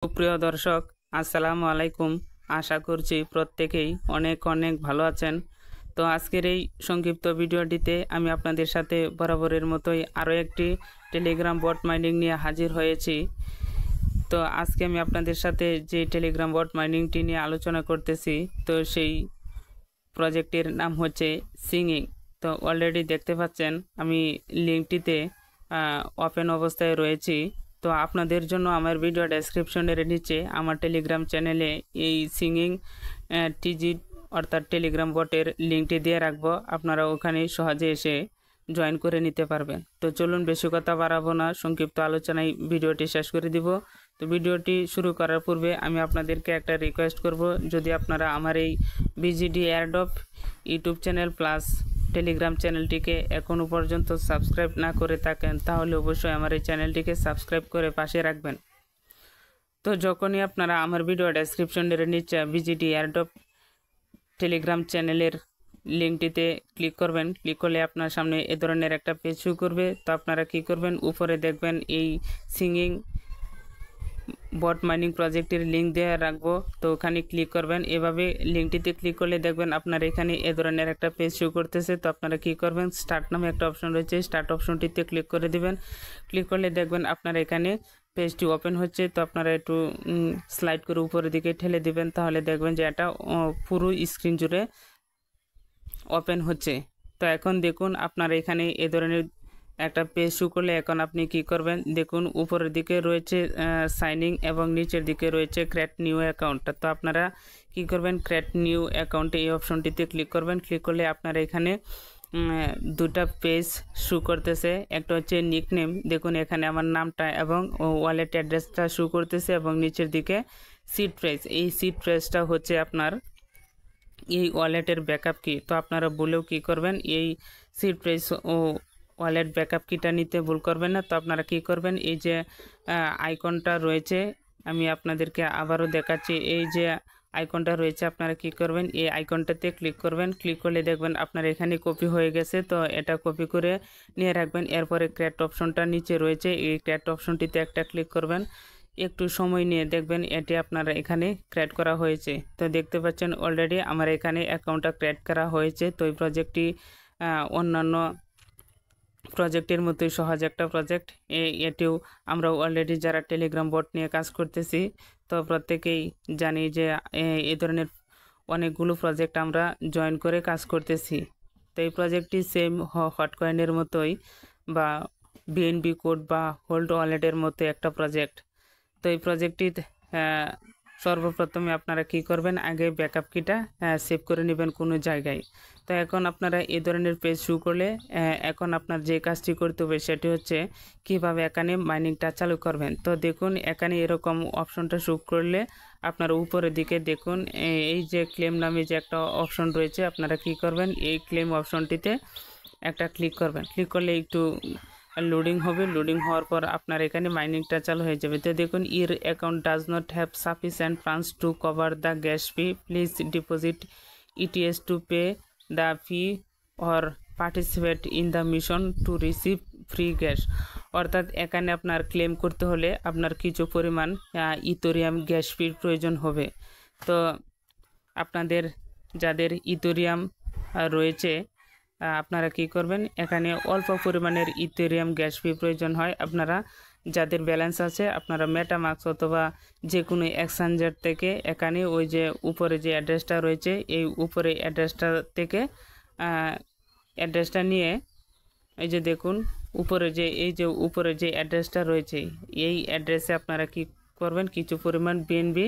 সুপ্রিয় দর্শক, আসসালামু আলাইকুম। আশা করছি প্রত্যেকেই অনেক অনেক ভালো আছেন। তো আজকের এই সংক্ষিপ্ত ভিডিওটিতে আমি আপনাদের সাথে বরাবরের মতোই আরও একটি টেলিগ্রাম বট মাইনিং নিয়ে হাজির হয়েছি। তো আজকে আমি আপনাদের সাথে যে টেলিগ্রাম বট মাইনিংটি নিয়ে আলোচনা করতেছি, তো সেই প্রজেক্টের নাম হচ্ছে সিঙ্গিং। তো অলরেডি দেখতে পাচ্ছেন আমি লিঙ্কটিতে ওপেন অবস্থায় রয়েছি। তো আপনাদের জন্য আমার ভিডিও ডেসক্রিপশনের নিচে আমার টেলিগ্রাম চ্যানেলে এই সিঙ্গিং টিজি অর্থাৎ টেলিগ্রাম বটের লিঙ্কটি দিয়ে রাখবো, আপনারা ওখানে সহজে এসে জয়েন করে নিতে পারবেন। তো চলুন বেশি কথা বাড়াবো না, সংক্ষিপ্ত আলোচনায় ভিডিওটি শেষ করে দিব। তো ভিডিওটি শুরু করার পূর্বে আমি আপনাদেরকে একটা রিকোয়েস্ট করব, যদি আপনারা আমার এই BGD airdrop YouTube channel plus Telegram চ্যানেলটিকে এখনও পর্যন্ত সাবস্ক্রাইব না করে থাকেন, তাহলে অবশ্যই আমার এই চ্যানেলটিকে সাবস্ক্রাইব করে পাশে রাখবেন। তো যখনই আপনারা আমার ভিডিও ডেসক্রিপশনের নিচে বিজিডি এয়ারড্রপ টেলিগ্রাম চ্যানেলের লিঙ্কটিতে ক্লিক করবেন, ক্লিক করলে আপনার সামনে এ ধরনের একটা পেজ শো করবে। তো আপনারা কী করবেন, উপরে দেখবেন এই সিঙ্গিং বট মাইনিং প্রজেক্টের লিঙ্ক দিয়ে রাখবো, তো ওখানে ক্লিক করবেন। এভাবে লিঙ্কটিতে ক্লিক করলে দেখবেন আপনার এখানে এ ধরনের একটা পেজ শো করতেছে। তো আপনারা কী করবেন, স্টার্ট নামে একটা অপশন রয়েছে, স্টার্ট অপশনটিতে ক্লিক করে দিবেন। ক্লিক করলে দেখবেন আপনার এখানে পেজটি ওপেন হচ্ছে। তো আপনারা একটু স্লাইড করে উপরের দিকে ঠেলে দিবেন, তাহলে দেখবেন যে এটা পুরো স্ক্রিন জুড়ে ওপেন হচ্ছে। তো এখন দেখুন আপনার এখানে এ ধরনের একটা পেজ শো করলে এখন আপনি কি করবেন, দেখুন উপরের দিকে রয়েছে সাইনিং এবং নিচের দিকে রয়েছে ক্রিয়েট নিউ অ্যাকাউন্ট। তো আপনারা কি করবেন, ক্রিয়েট নিউ অ্যাকাউন্টে এই অপশনটিতে ক্লিক করবেন। ক্লিক করলে আপনারা এখানে দুটা পেজ শো করতেছে, একটা হচ্ছে নিকনেম, দেখুন এখানে আমার নামটা এবং ওয়ালেট অ্যাড্রেসটা শো করতেছে, এবং নিচের দিকে সিড প্রেস, এই সিড প্রেসটা হচ্ছে আপনার এই ওয়ালেটের ব্যাকআপ কি। তো আপনারা বলেও কি করবেন, এই সিড প্রেস ও ওয়ালেট ব্যাকআপ কিটা নিতে ভুল করবেন না। তো আপনারা কি করবেন, এই যে আইকনটা রয়েছে, আমি আপনাদেরকে আবারও দেখাচ্ছি, এই যে আইকনটা রয়েছে আপনারা কি করবেন, এই আইকনটাতে ক্লিক করবেন। ক্লিক করলে দেখবেন আপনার এখানে কপি হয়ে গেছে। তো এটা কপি করে নিয়ে রাখবেন। এরপরে ক্রিয়েট অপশনটা নিচে রয়েছে, এই ক্রিয়েট অপশনটিতে একটা ক্লিক করবেন। একটু সময় নিয়ে দেখবেন এটি আপনারা এখানে ক্রিয়েট করা হয়েছে। তো দেখতে পাচ্ছেন অলরেডি আমার এখানে অ্যাকাউন্টটা ক্রিয়েট করা হয়েছে। তো এই প্রজেক্টটি অন্যান্য প্রজেক্টের মতোই সহজ একটা প্রজেক্ট। এটিও আমরা অলরেডি যারা টেলিগ্রাম বট নিয়ে কাজ করতেছি, তো প্রত্যেকেই জানি যে এই ধরনের অনেকগুলো প্রজেক্ট আমরা জয়েন করে কাজ করতেছি। তো এই প্রজেক্টটি সেম হটকয়েনের মতোই বা বিএনবি কোড বা হোল্ড ওয়ালেটের মতো একটা প্রজেক্ট। তো এই প্রজেক্টটি সর্বপ্রথমে আপনারা কি করবেন, আগে ব্যাকআপ কিটা সেভ করে নেবেন কোনো জায়গায়। তো এখন আপনারা এই ধরনের পেজ শো করলে এখন আপনার যে কাজটি করতে হবে সেটি হচ্ছে কিভাবে এখানে মাইনিংটা চালু করবেন। তো দেখুন এখানে এরকম অপশনটা শো করলে আপনার উপরের দিকে দেখুন এই যে ক্লেম নামে যে একটা অপশন রয়েছে, আপনারা কি করবেন, এই ক্লেম অপশনটিতে একটা ক্লিক করবেন। ক্লিক করলে একটু লোডিং হবে, লোডিং হওয়ার পর আপনার এখানে মাইনিংটা চালু হয়ে যাবে। তো দেখুন your account does not have sufficient funds to cover the gas fee, please deposit ETS to pay the fee or participate in the mission to receive free gas. অর্থাৎ এখানে আপনার ক্লেম করতে হলে আপনার কিছু পরিমাণ ইথেরিয়াম গ্যাস ফির প্রয়োজন হবে। তো আপনাদের যাদের ইথেরিয়াম রয়েছে আপনারা কি করবেন, এখানে অল্প পরিমাণের ইথেরিয়াম গ্যাস ফি প্রয়োজন হয়। আপনারা যাদের ব্যালেন্স আছে আপনারা মেটামাস্ক অথবা যে কোনো এক্সচেঞ্জার থেকে এখানে ওই যে উপরে যে অ্যাড্রেসটা রয়েছে, এই উপরে অ্যাড্রেসটা থেকে অ্যাড্রেসটা নিয়ে এই যে দেখুন উপরে যে এই যে উপরে যে অ্যাড্রেসটা রয়েছে, এই অ্যাড্রেসে আপনারা কি করবেন, কিছু পরিমাণ বিএনবি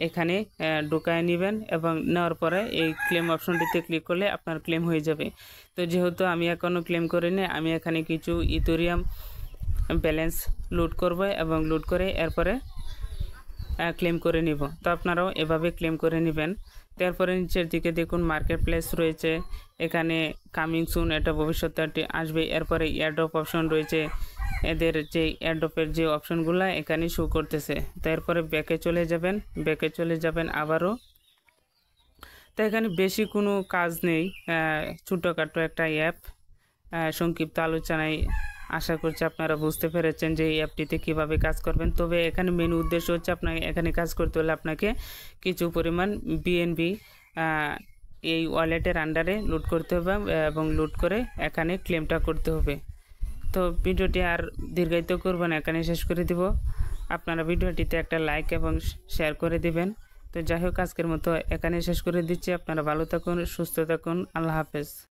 এখানে ঢুকায় নেবেন, এবং নেওয়ার পরে এই ক্লেম অপশনটিতে ক্লিক করলে আপনার ক্লেম হয়ে যাবে। তো যেহেতু আমি এখনও ক্লেম করিনি, আমি এখানে কিছু ইথেরিয়াম ব্যালেন্স লোড করব এবং লোড করে এরপরে ক্লেম করে নিব। তো আপনারাও এভাবে ক্লেম করে নেবেন। তারপরে নিচের দিকে দেখুন মার্কেট প্লেস রয়েছে, এখানে কামিং সুন, এটা ভবিষ্যতে আসবে। এরপরে এয়ারড্রপ অপশন রয়েছে, এদের যে এয়ারড্রপের যে অপশনগুলো এখানে শো করতেছে। তারপরে ব্যাকে চলে যাবেন আবারও। তো এখানে বেশি কোনো কাজ নেই, ছোটোখাটো একটা অ্যাপ, সংক্ষিপ্ত আলোচনায় আশা করছি আপনারা বুঝতে পেরেছেন যে এই অ্যাপটিতে কীভাবে কাজ করবেন। তবে এখানে মেন উদ্দেশ্য হচ্ছে আপনাকে এখানে কাজ করতে হলে আপনাকে কিছু পরিমাণ বিএনবি এই ওয়ালেটের আন্ডারে লোড করতে হবে এবং লোড করে এখানে ক্লেমটা করতে হবে। তো ভিডিওটি আর দীর্ঘায়িত করব না, এখানে শেষ করে দিব। আপনারা ভিডিওটিতে একটা লাইক এবং শেয়ার করে দিবেন। তো যাই হোক, আজকের মতো এখানে শেষ করে দিচ্ছি। আপনারা ভালো থাকুন, সুস্থ থাকুন। আল্লাহ হাফেজ।